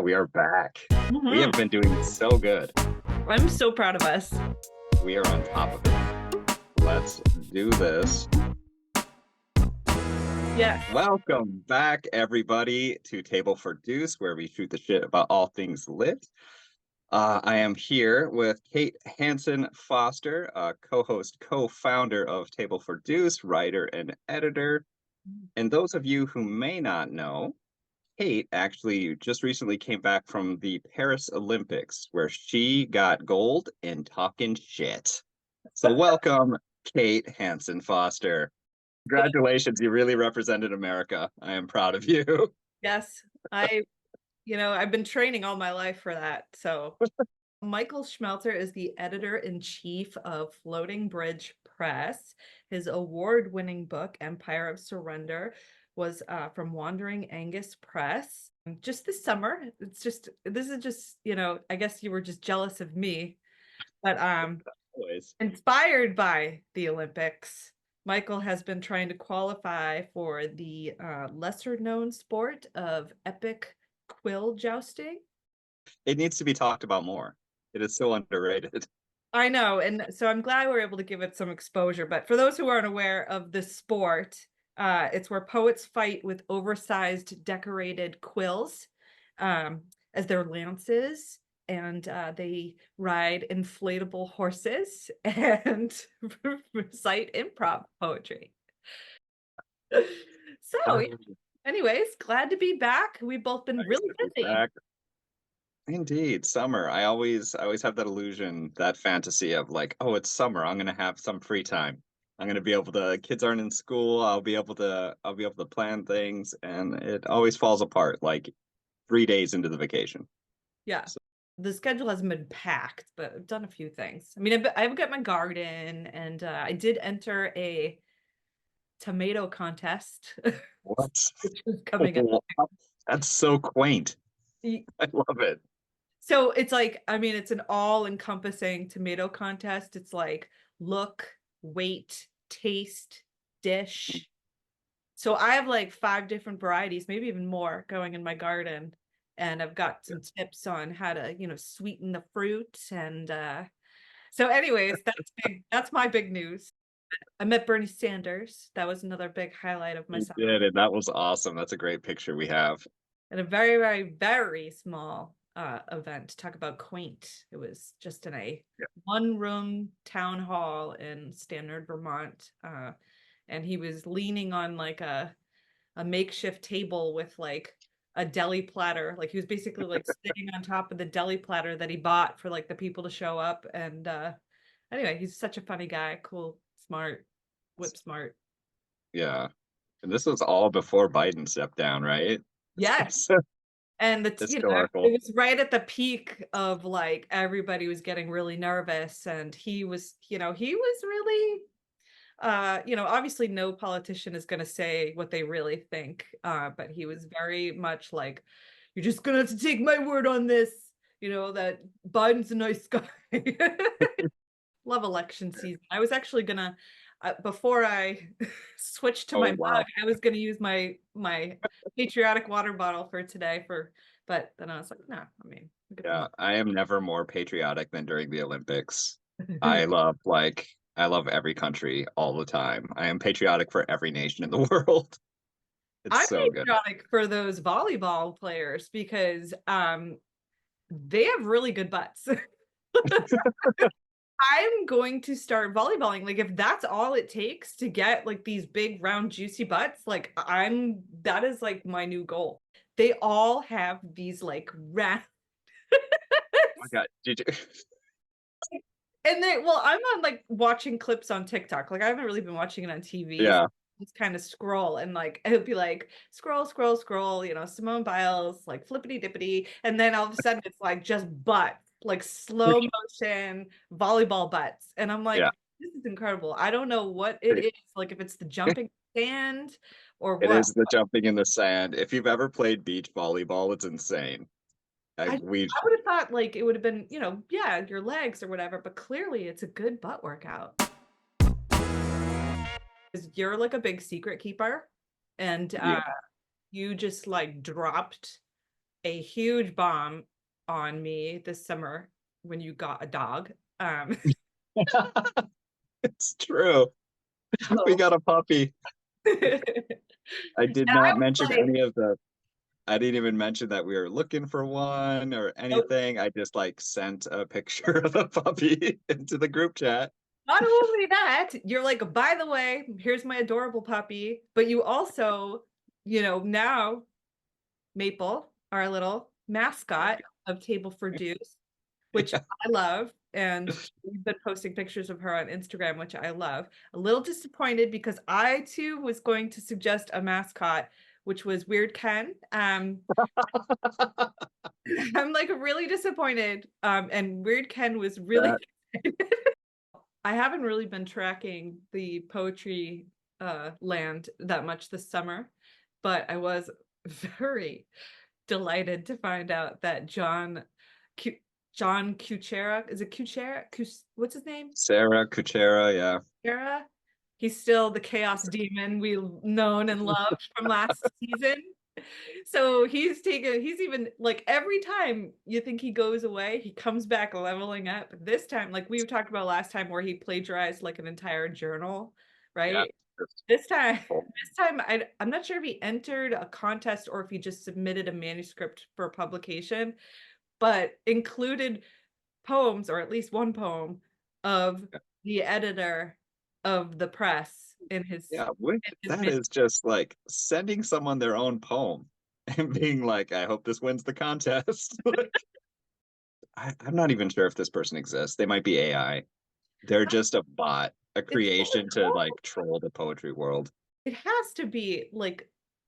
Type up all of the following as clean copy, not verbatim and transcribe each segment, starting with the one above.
we are back. We have Mhm. been doing so good. I'm so proud of us. We are on top of it. Let's do this. Yes. Welcome back, everybody, to Table for Deuce, where we shoot the shit about all things lit. I am here with Kate Hansen Foster, co-host, co-founder of Table for Deuce, writer and editor. And those of you who may not know, Kate actually just recently came back from the Paris Olympics, where she got gold in talking shit. So welcome, Kate Hansen Foster. Congratulations, you really represented America. I am proud of you. Yes. I've been training all my life for that. So Michael Schmelzer is the editor-in-chief of Floating Bridge Press. His award-winning book, Empire of Surrender, was from Wandering Angus Press. Just this summer, this is just, I guess you were just jealous of me, but Always. inspired by the Olympics, Michael has been trying to qualify for the lesser-known sport of epic quill jousting. It needs to be talked about more. It is so underrated. I know, and so I'm glad we're able to give it some exposure. But for those who aren't aware of the sport, it's where poets fight with oversized decorated quills as their lances, and they ride inflatable horses and recite improv poetry. So, Um, anyways, glad to be back. We've both been Nice really to be busy. back. Indeed, summer. I always have that illusion, that fantasy of like, oh, it's summer. I'm gonna have some free time. I'm gonna be able to, kids aren't in school. I'll be able to plan things, and it always falls apart like 3 days into the vacation. Yeah. So, The schedule hasn't been packed, but I've done a few things. I mean, I've got my garden, and I did enter a tomato contest, what? which is coming up. That's so quaint. Y- I love it. So it's like, I mean, it's an all-encompassing tomato contest. It's like look, weight, taste, dish. So I have like 5 different varieties, maybe even more, going in my garden. And I've got some tips on how to, sweeten the fruit. And so anyways, that's my big news. I met Bernie Sanders. That was another big highlight of my You summer. did, and that was awesome. That's a great picture we have. And a very, very, very small event. Talk about quaint. It was just in a Yeah. one-room town hall in Stannard, Vermont. And he was leaning on like a makeshift table with like a deli platter. Like he was basically like sitting on top of the deli platter that he bought for like the people to show up. And anyway, he's such a funny guy, cool, smart, whip smart. Yeah. And this was all before Biden stepped down, right? Yes. It's And it historical. was right at the peak of like everybody was getting really nervous, and he was really obviously no politician is going to say what they really think, but he was very much like, you're just going to have to take my word on this, that Biden's a nice guy. Love election season. I was actually gonna, before I switched to my Oh, mug, wow. I was gonna use my patriotic water bottle for today but then I was like, no, I mean, look at the Yeah, mug. I am never more patriotic than during the Olympics. I love every country all the time. I am patriotic for every nation in the world. It's I'm so good. patriotic for those volleyball players because they have really good butts. I'm going to start volleyballing. Like if that's all it takes to get like these big round juicy butts, like that is like my new goal. They all have these like round Oh my God. Did you? and I'm on like watching clips on TikTok. Like I haven't really been watching it on TV. So Yeah. just kind of scroll and like it would be like scroll, scroll, scroll, Simone Biles, like flippity dippity. And then all of a sudden it's like just butts, like slow motion volleyball butts. And I'm Yeah. like, this is incredible. I don't know what it is, like if it's the jumping sand or It what. is the jumping in the sand. If you've ever played beach volleyball, it's insane. I, We I would have thought like it would have been, yeah, your legs or whatever, but clearly it's a good butt workout. 'Cause you're like a big secret keeper, and Yeah. you just like dropped a huge bomb on me this summer when you got a dog. It's true. We So got a puppy. and I did I not was mention like, any of the I didn't even mention that we were looking for one or nope. anything. I just like sent a picture of the puppy into the group chat. Not only that, you're like, by the way, here's my adorable puppy. But you also, now Maple, our little mascot of Table for Deuce, which Yeah. I love. And we've been posting pictures of her on Instagram, which I love. A little disappointed because I too was going to suggest a mascot, which was Weird Ken. I'm like really disappointed. And Weird Ken was really That I haven't really been tracking the poetry land that much this summer, but I was very delighted to find out that John Kuchera, is it Kuchera? What's his name? Sarah Kuchera, yeah. Kuchera? He's still the chaos demon we known and loved from last season. So he's even like every time you think he goes away, he comes back leveling up. This time, like we talked about last time where he plagiarized like an entire journal, Yeah. right? This time, I'm not sure if he entered a contest or if he just submitted a manuscript for publication, but included poems, or at least one poem, of the editor of the press in his Yeah, that man- is just like sending someone their own poem and being like, I hope this wins the contest. Like, I'm not even sure if this person exists. They might be AI. They're just a bot, a It's really creation to like cool. troll the poetry world. It has to be like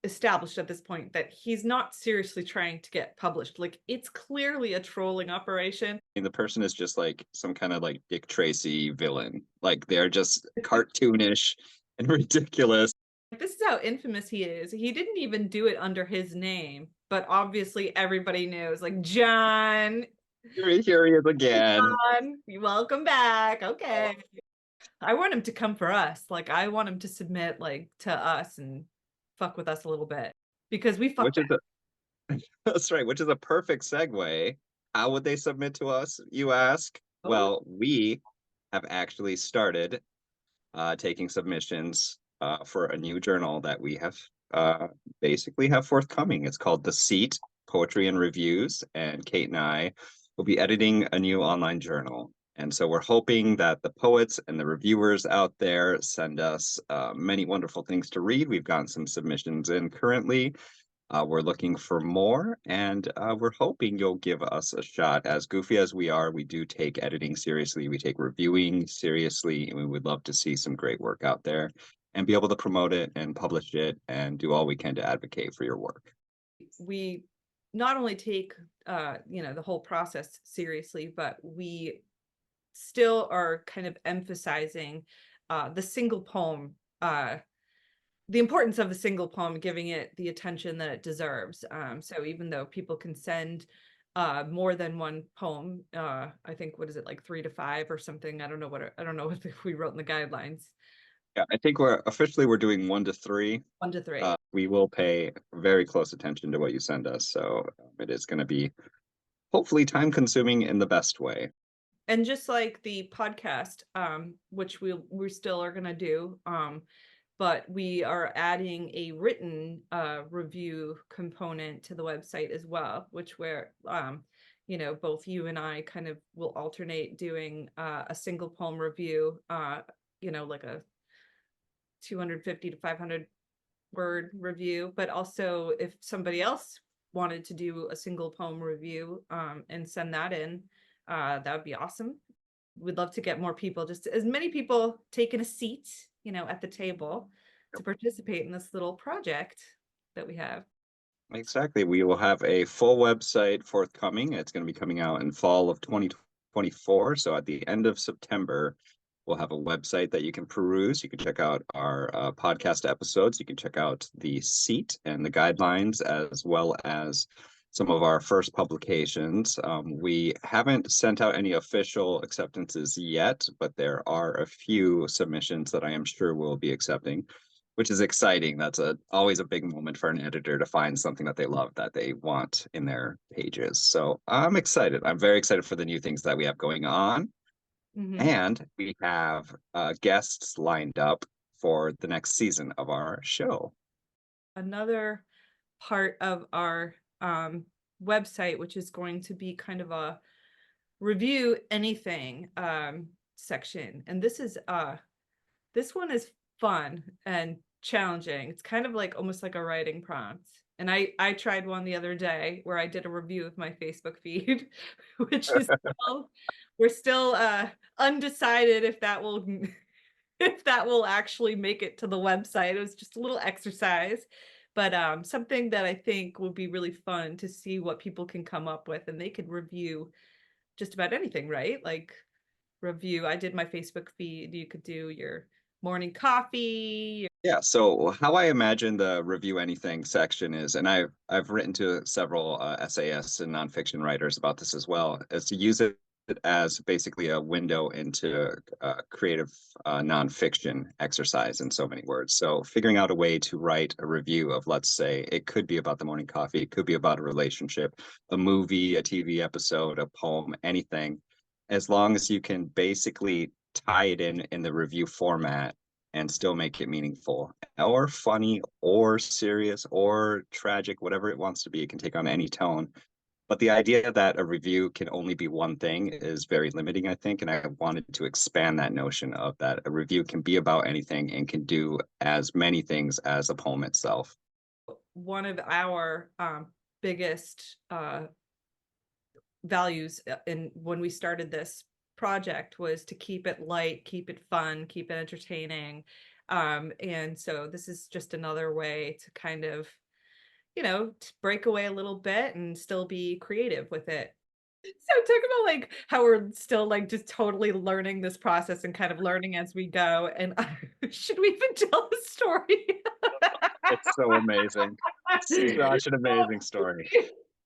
established at this point that he's not seriously trying to get published. Like it's clearly a trolling operation. The person is just like some kind of like Dick Tracy villain. Like they're just cartoonish and ridiculous. This is how infamous he is. He didn't even do it under his name, but obviously everybody knows, like, John, Here he is again. John, welcome back. Okay. I want him to come for us. Like, I want him to submit like to us and fuck with us a little bit because we Which fucked is that's right, which is a perfect segue. How would they submit to us, you ask? up. Well, we have actually started taking submissions for a new journal that we have basically have forthcoming. It's called The Seat, Poetry and Reviews, and Kate and I will be editing a new online journal. And so we're hoping that the poets and the reviewers out there send us many wonderful things to read. We've gotten some submissions in currently. We're looking for more, and we're hoping you'll give us a shot. As goofy as we are, we do take editing seriously. We take reviewing seriously, and we would love to see some great work out there and be able to promote it and publish it and do all we can to advocate for your work. We not only take the whole process seriously, but we still are kind of emphasizing the single poem, the importance of the single poem, giving it the attention that it deserves. So even though people can send more than one poem, I think, what is it, like 3 to 5 or something? I don't know what we wrote in the guidelines. Yeah, I think we're doing 1 to 3. 1 to 3. We will pay very close attention to what you send us, so it is going to be hopefully time consuming in the best way. And just like the podcast, which we still are going to do, but we are adding a written review component to the website as well, which where both you and I kind of will alternate doing a single poem review, like a 250 to 500 word review, but also if somebody else wanted to do a single poem review and send that in, that would be awesome. We'd love to get more people, just as many people taking a seat, at the table to participate in this little project that we have. Exactly. We will have a full website forthcoming. It's going to be coming out in fall of 2024. So at the end of September, we'll have a website that you can peruse. You can check out our podcast episodes. You can check out the seat and the guidelines, as well as some of our first publications. We haven't sent out any official acceptances yet, but there are a few submissions that I am sure we'll be accepting. which is exciting. That's always a big moment for an editor to find something that they love that they want in their pages. So I'm excited. I'm very excited for the new things that we have going on. Mhm. And we have guests lined up for the next season of our show. Another part of our website, which is going to be kind of a review anything section. And this one is fun and challenging. It's kind of like almost like a writing prompt. And I tried one the other day where I did a review of my Facebook feed, which is still, we're still undecided if that will if that will actually make it to the website. It was just a little exercise, but something that I think would be really fun to see what people can come up with, and they could review just about anything, right? Like review. I did my Facebook feed. You could do your morning coffee. Yeah, so how I imagine the review anything section is, and I've written to several essayists and nonfiction writers about this as well, is to use it as basically a window into creative nonfiction exercise in so many words. So figuring out a way to write a review of, let's say, it could be about the morning coffee, it could be about a relationship, a movie, a TV episode, a poem, anything, as long as you can basically tie it in the review format and still make it meaningful or funny or serious or tragic, whatever it wants to be. It can take on any tone. But the idea that a review can only be one thing is very limiting, I think. And I wanted to expand that notion of that a review can be about anything and can do as many things as a poem itself. One of our biggest values in when we started this project was to keep it light, keep it fun, keep it entertaining. And so this is just another way to kind of, to break away a little bit and still be creative with it. So talk about like how we're still like just totally learning this process and kind of learning as we go. And should we even tell the story? It's so amazing. Such an amazing story.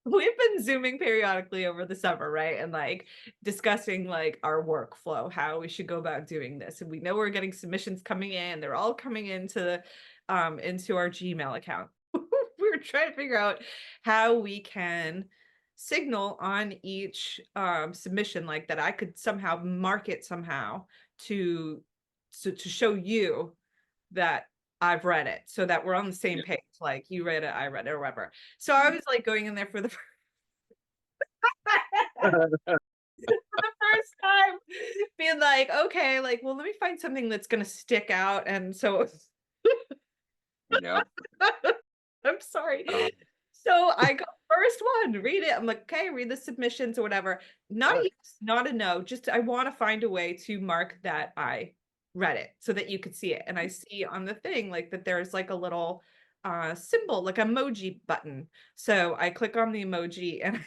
We've been zooming periodically over the summer, right? And like discussing like our workflow, how we should go about doing this. And we know we're getting submissions coming in. They're all coming into our Gmail account. We're trying to figure out how we can signal on each submission, like that I could somehow mark it somehow to to show you that I've read it, so that we're on the same page, like you read it, I read it, or whatever. So I was like going in there for the first time, being like, okay, like, well, let me find something that's gonna stick out. And so Yeah. I'm sorry. Uh, So I go first one, read it. I'm like, okay, read the submissions or whatever. Not a yes, not a no. Just I want to find a way to mark that I read it so that you could see it. And I see on the thing like that there's like a little symbol, like emoji button. So I click on the emoji and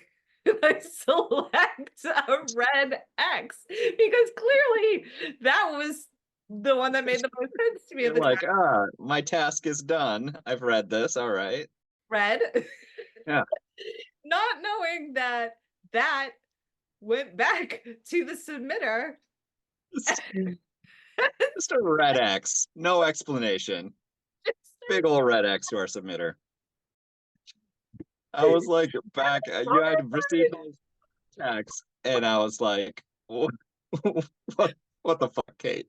I select a red X because clearly that was the one that made the most sense to me at You're the time. like, my task is done. I've read this. All right. Red. Yeah. Not knowing that that went back to the submitter. Just, just a red X. No explanation. Big old red X to our submitter. I was like, back, you had received those texts, and I was like, what, what the fuck, Kate?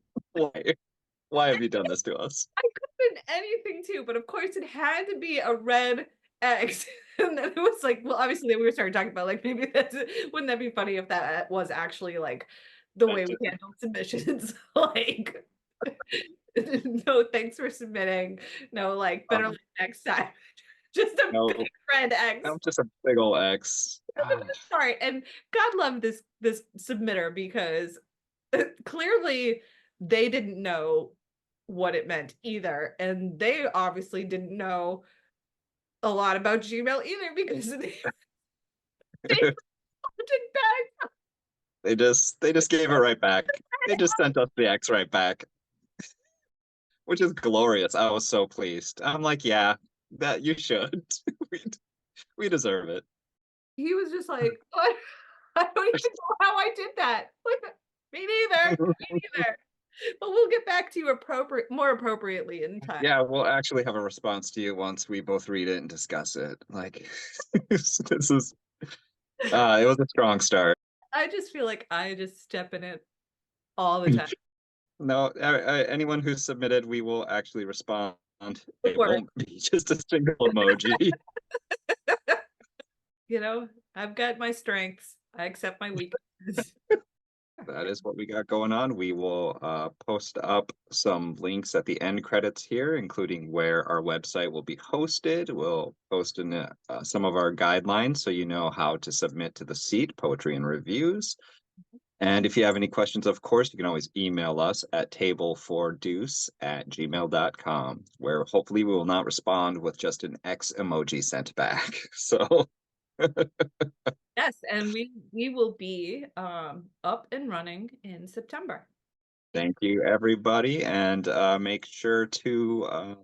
Why have you done this to us? I could have been anything too, but of course it had to be a red X. And then it was like, well, obviously then we started talking about like maybe that's wouldn't that be funny if that was actually like the way we handled submissions? Like no, thanks for submitting. No, like better luck next time. Just a No, big red X. I'm just a big old X. Sorry, and God love this submitter because clearly they didn't know what it meant either, and they obviously didn't know a lot about Gmail either because they did back. They just gave it right back. They just sent us the X right back, which is glorious. I was so pleased. I'm like, yeah, that you should. we we deserve it. He was just like, what? I don't even know how I did that. Me neither. Me neither. But we'll get back to you more appropriately in time. Yeah, we'll actually have a response to you once we both read it and discuss it. Like, this is, it was a strong start. I just feel like I just step in it all the time. No, anyone who's submitted, we will actually respond. It Work. won't be just a single emoji. You know, I've got my strengths. I accept my weaknesses. That is what we got going on. We will post up some links at the end credits here, including where our website will be hosted. We'll post in some of our guidelines so you know how to submit to the seat, poetry and reviews. And if you have any questions, of course, you can always email us at tableforDeuce@gmail.com, where hopefully we will not respond with just an X emoji sent back. So Yes, and we will be up and running in September. thank you, everybody, and make sure to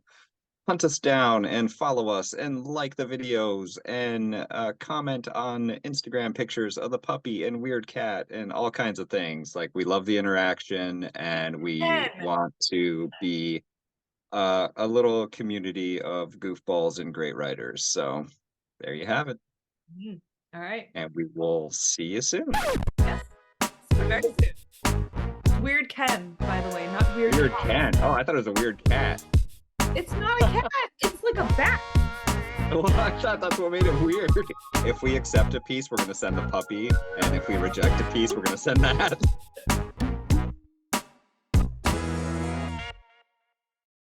hunt us down and follow us and like the videos and comment on Instagram pictures of the puppy and weird cat and all kinds of things. Like, we love the interaction and we 10. want to be a little community of goofballs and great writers. So there you have it. All right. And we will see you soon. Yes. See you very soon. Weird Ken, by the way, not weird. Weird cat. cat. Oh, I thought it was a weird cat. It's not a cat. It's like a bat. Well, I thought that's what made it weird. If we accept a piece, we're going to send the puppy. And if we reject a piece, we're going to send that.